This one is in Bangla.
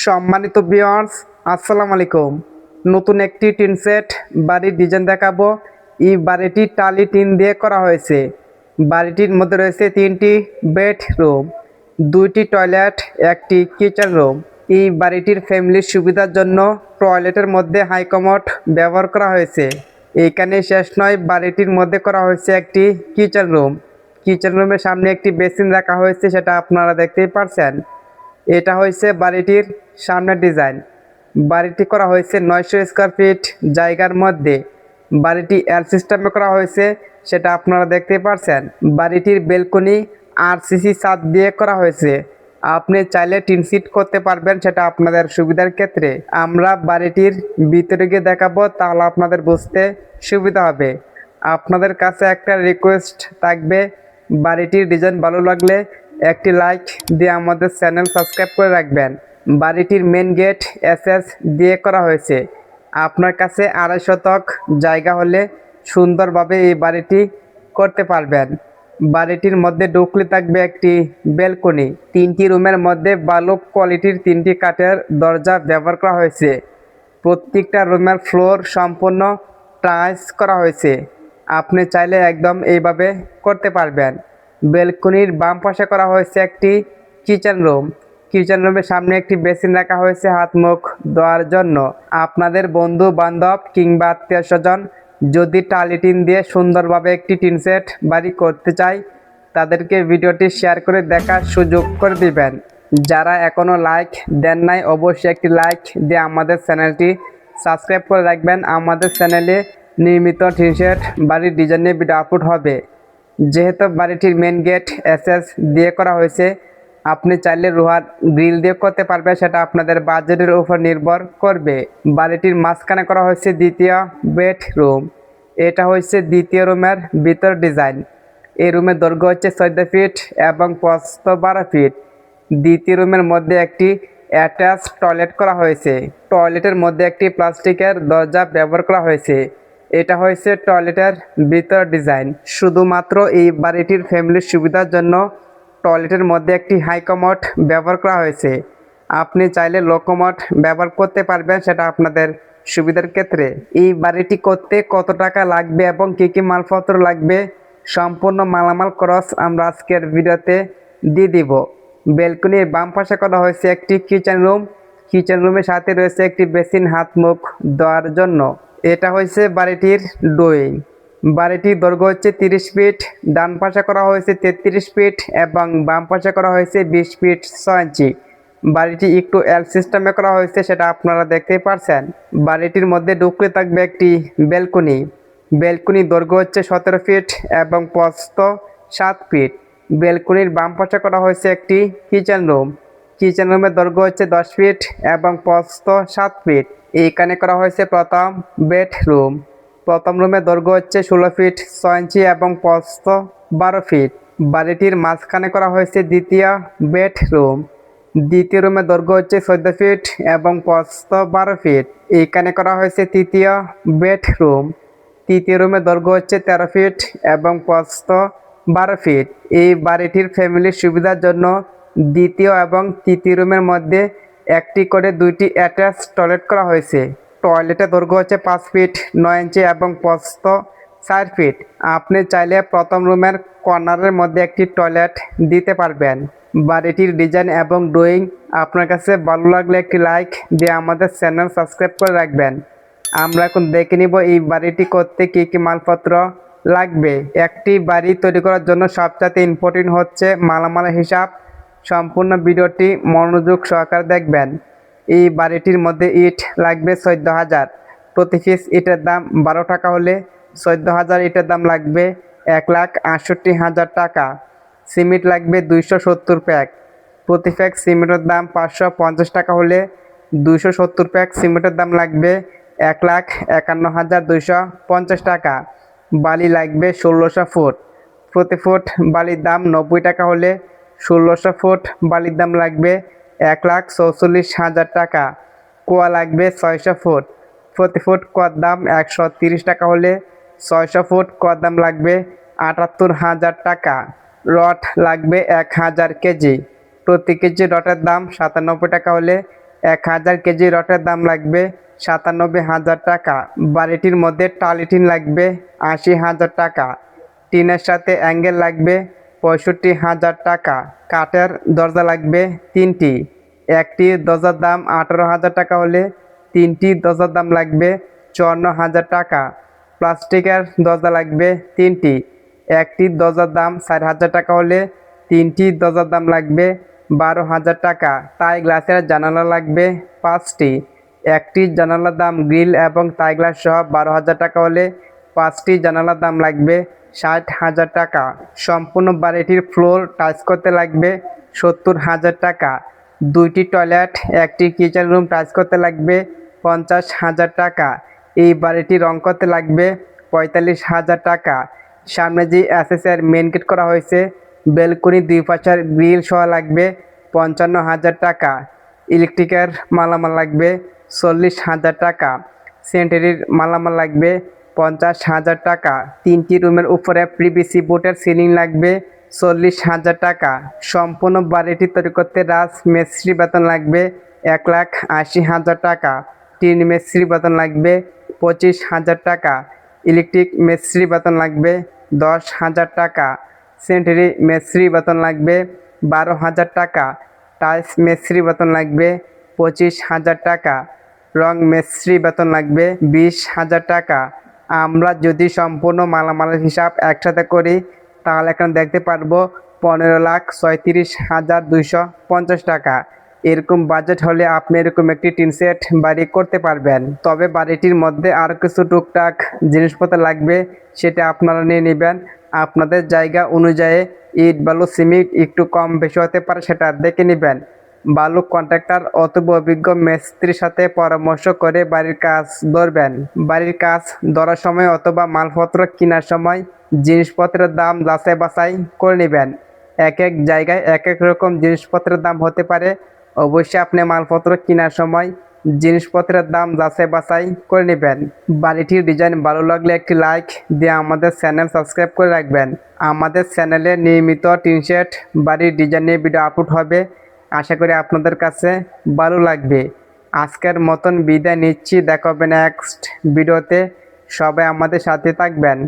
সম্মানিত ভিউয়ার্স, আসসালামু আলাইকুম। নতুন একটি টিন সেট বাড়ির ডিজাইন দেখাবো। এই বাড়িটি টালি টিন দিয়ে করা হয়েছে। বাড়িটির মধ্যে রয়েছে 3টি বেডরুম, 2টি টয়লেট, একটি কিচেন রুম। এই বাড়িটির ফ্যামিলির সুবিধার জন্য টয়লেটের মধ্যে হাই কমোড ব্যবহার করা হয়েছে। এইখানে শেষ নয়, বাড়িটির মধ্যে করা হয়েছে একটি কিচেন রুম। কিচেন রুমের সামনে একটি বেসিন রাখা হয়েছে, সেটা আপনারা দেখতেই পারছেন। এটা হয়েছে বাড়িটির সামনের ডিজাইন। বাড়িটি করা হয়েছে 900 স্কোয়ার ফিট জায়গার মধ্যে। বাড়িটি এল সিস্টেমে করা হয়েছে, সেটা আপনারা দেখতে পারছেন। বাড়িটির বেলকনি আরসিসি ছাদ দিয়ে করা হয়েছে। আপনি চাইলে টিন সিট করতে পারবেন, সেটা আপনাদের সুবিধার ক্ষেত্রে। আমরা বাড়িটির ভিতরে গিয়ে দেখাবো, তাহলে আপনাদের বুঝতে সুবিধা হবে। আপনাদের কাছে একটা রিকোয়েস্ট থাকবে, বাড়িটির ডিজাইন ভালো লাগলে একটি লাইক দিয়ে আমাদের চ্যানেল সাবস্ক্রাইব করে রাখবেন। বাড়িটির মেন গেট এসএস দিয়ে করা হয়েছে। আপনার কাছে 2.5 শতক জায়গা হলে সুন্দরভাবে এই বাড়িটি করতে পারবেন। বাড়িটির মধ্যে ঢুকলে থাকবে একটি ব্যালকনি। 3টি রুমের মধ্যে ভালো কোয়ালিটির 3টি কাঠের দরজা ব্যবহার করা হয়েছে। প্রত্যেকটা রুমের ফ্লোর সম্পূর্ণ টাইলস করা হয়েছে। আপনি চাইলে একদম এইভাবে করতে পারবেন। ব্যালকনির বাম পাশে করা হয়েছে একটি কিচেন রুম। কিচেন রুমের সামনে একটি বেসিন রাখা হয়েছে হাত মুখ ধোয়ার জন্য। আপনাদের বন্ধু বান্ধব কিংবা আত্মীয় স্বজন যদি টালি টিন দিয়ে সুন্দরভাবে একটি টিন সেট বাড়ি করতে চায়, তাদেরকে ভিডিওটি শেয়ার করে দেখার সুযোগ করে দিবেন। যারা এখনও লাইক দেন নাই, অবশ্যই একটি লাইক দিয়ে আমাদের চ্যানেলটি সাবস্ক্রাইব করে রাখবেন। আমাদের চ্যানেলে নিয়মিত টিন সেট বাড়ির ডিজাইনের ভিডিও আপলোড হবে। যেহেতু বাড়িটির মেন গেট এসএস দিয়ে করা হয়েছে, আপনি চাইলে লোহার গ্রিল দিয়ে করতে পারবেন, সেটা আপনাদের বাজেটের উপর নির্ভর করবে। বাড়িটির মাঝখানে করা হয়েছে দ্বিতীয় বেডরুম। এটা হচ্ছে দ্বিতীয় রুমের ভিতর ডিজাইন। এই রুমের দৈর্ঘ্য হচ্ছে 14 ফিট এবং প্রস্থ 12 ফিট। দ্বিতীয় রুমের মধ্যে একটি অ্যাটাচ টয়লেট করা হয়েছে। টয়লেটের মধ্যে একটি প্লাস্টিকের দরজা ব্যবহার করা হয়েছে। এটা হয়েছে টয়লেটের ভিতর ডিজাইন। শুধুমাত্র এই বাড়িটির ফ্যামিলির সুবিধার জন্য টয়লেটের মধ্যে একটি হাই কমোড ব্যবহার করা হয়েছে। আপনি চাইলে লো কমোড ব্যবহার করতে পারবেন, সেটা আপনাদের সুবিধার ক্ষেত্রে। এই বাড়িটি করতে কত টাকা লাগবে এবং কী কী মালপত্র লাগবে, সম্পূর্ণ মালামাল খরচ আমরা আজকের ভিডিওতে দিয়ে দিব। ব্যালকনির বাম পাশে করা হয়েছে একটি কিচেন রুম। কিচেন রুমের সাথে রয়েছে একটি বেসিন হাত মুখ ধোয়ার জন্য। এটা হয়েছে বাড়িটির ড্রয়িং। বাড়িটির দৈর্ঘ্য হচ্ছে 30 ফিট, ডান পাশে করা হয়েছে 33 ফিট এবং বাম পাশে করা হয়েছে 20 ফিট 6 ইঞ্চি। বাড়িটি একটু এল সিস্টেমে করা হয়েছে, সেটা আপনারা দেখতেই পারছেন। বাড়িটির মধ্যে ঢুকলে থাকবে একটি ব্যালকনি। ব্যালকনির দৈর্ঘ্য হচ্ছে 17 ফিট এবং প্রস্থ 7 ফিট। ব্যালকনির বাম পাশে করা হয়েছে একটি কিচেন রুম। কিচেন রুমের দৈর্ঘ্য হচ্ছে 10 ফিট এবং প্রস্থ 7 ফিট। এইখানে করা হয়েছে প্রথম বেডরুম। প্রথম রুমের দৈর্ঘ্য হচ্ছে 16 ফিট 6 ইঞ্চি এবং প্রস্থ 12 ফিট। বাড়িটির মাঝখানে করা হয়েছে দ্বিতীয় বেডরুম। দ্বিতীয় রুমের দৈর্ঘ্য হচ্ছে 14 ফিট এবং প্রস্থ 12 ফিট। এইখানে করা হয়েছে তৃতীয় বেডরুম। তৃতীয় রুমের দৈর্ঘ্য হচ্ছে 13 ফিট এবং প্রস্থ 12 ফিট। এই বাড়িটির ফ্যামিলির সুবিধার জন্য দ্বিতীয় এবং তৃতীয় রুমের মধ্যে একটি করে 2টি অ্যাটাচ টয়লেট করা হয়েছে। টয়লেটের দৈর্ঘ্য হচ্ছে 5 ফিট 9 ইঞ্চি এবং প্রস্থ 4 ফিট। আপনি চাইলে প্রথম রুমের কর্নারের মধ্যে একটি টয়লেট দিতে পারবেন। বাড়িটির ডিজাইন এবং ড্রয়িং আপনার কাছে ভালো লাগলে একটি লাইক দিয়ে আমাদের চ্যানেল সাবস্ক্রাইব করে রাখবেন। আমরা এখন দেখে নিব এই বাড়িটি করতে কী কী মালপত্র লাগবে। একটি বাড়ি তৈরি করার জন্য সবচেয়ে ইম্পর্টেন্ট হচ্ছে মালামালের হিসাব। সম্পূর্ণ ভিডিওটি মনোযোগ সহকারে দেখবেন। এই বাড়িটির মধ্যে ইট লাগবে 14,000। প্রতি পিস ইটের দাম 12 টাকা হলে 14,000 ইটের দাম লাগবে 1,68,000 টাকা। সিমেন্ট লাগবে 270 প্যাক। প্রতি প্যাক সিমেন্টের দাম 550 টাকা হলে 270 প্যাক সিমেন্টের দাম লাগবে 1,51,250 টাকা। বালি লাগবে 1600 ফুট। প্রতি ফুট বালির দাম 90 টাকা হলে 1600 ফুট বালির দাম লাগবে 1,44,000 টাকা। কুয়া লাগবে 600 ফুট। প্রতি ফুট কুয়ার দাম 130 টাকা হলে 600 ফুট কুয়ার দাম লাগবে 78,000 টাকা। রড লাগবে 1000 কেজি। প্রতি কেজি রডের দাম 97 টাকা হলে 1000 কেজি রডের দাম লাগবে 97,000 টাকা। বাড়িটির মধ্যে টালি টিন লাগবে 80,000 টাকা। টিনের সাথে অ্যাঙ্গেল লাগবে 65,000 টাকা। কাঠের দরজা লাগবে 3টি। একটি দরজার দাম 18,000 টাকা হলে 3টি দরজার দাম লাগবে 54,000 টাকা। প্লাস্টিকের দরজা লাগবে 3টি। একটি দরজার দাম 4,000 টাকা হলে 3টি দরজার দাম লাগবে 12,000 টাকা। তাই গ্লাসের জানালা লাগবে 5টি। একটি জানালার দাম গ্রিল এবং তাই গ্লাস সহ 12,000 টাকা হলে 5টি জানালার দাম লাগবে 60,000 টাকা। সম্পূর্ণ বাড়িটির ফ্লোর টাইলস করতে লাগবে 70,000 টাকা। 2টি টয়লেট, একটি কিচেন রুম টাইলস করতে লাগবে 50,000 টাকা। এই বাড়িটি রং করতে লাগবে 45,000 টাকা। সামনে যে এসএসের মেন গেট করা হয়েছে, বেলকনি 2 পাশের গ্রিল সহ লাগবে 55,000 টাকা। ইলেকট্রিকের মালামাল লাগবে 40,000 টাকা। স্যানিটারির মালামাল লাগবে 50,000 টাকা। 3টি রুমের উপরে পিভিসি বোর্ডের সিলিং লাগবে 40,000 টাকা। সম্পূর্ণ বাড়িটি তৈরি করতে রাজমিস্ত্রি বেতন লাগবে 1,80,000 টাকা। টিন মিস্ত্রি বেতন লাগবে 25,000 টাকা। ইলেকট্রিক মিস্ত্রি বেতন লাগবে 10,000 টাকা। স্যানিটারি মিস্ত্রি বেতন লাগবে 12,000 টাকা। টাইলস মিস্ত্রি বেতন লাগবে 25,000 টাকা। রং মিস্ত্রি বেতন লাগবে 20,000 টাকা। আমরা যদি সম্পূর্ণ মালামালের হিসাব একসাথে করি তাহলে এখানে দেখতে পারবো 15,37,250 টাকা। এরকম বাজেট হলে আপনি এরকম একটি টিন সেট বাড়ি করতে পারবেন। তবে বাড়িটির মধ্যে আরও কিছু টুকটাক জিনিসপত্র লাগবে, সেটা আপনারা নিয়ে নেবেন। আপনাদের জায়গা অনুযায়ী ইট বালু সিমেন্ট একটু কম বেশি হতে পারে, সেটা দেখে নেবেন। বালু কন্ট্রাক্টর অথবা অভিজ্ঞ মিস্ত্রির সাথে পরামর্শ করে বাড়ির কাজ ধরবেন। বাড়ির কাজ ধরার সময় অথবা মালপত্র কেনার সময় জিনিসপত্রের দাম যাচাই বাছাই করে নেবেন। এক এক জায়গায় এক এক রকম জিনিসপত্রের দাম হতে পারে। অবশ্যই আপনি মালপত্র কেনার সময় জিনিসপত্রের দাম যাচাই বাছাই করে নেবেন। বাড়িটির ডিজাইন ভালো লাগলে একটি লাইক দিয়ে আমাদের চ্যানেল সাবস্ক্রাইব করে রাখবেন। আমাদের চ্যানেলে নিয়মিত টিন সেট বাড়ির ডিজাইন নিয়ে ভিডিও আপলোড হবে। আশা করি আপনাদের কাছে ভালো লাগবে। আজকের মতন বিদায় নিচ্ছি, দেখা হবে নেক্সট ভিডিওতে। সবাই আমাদের সাথে থাকবেন।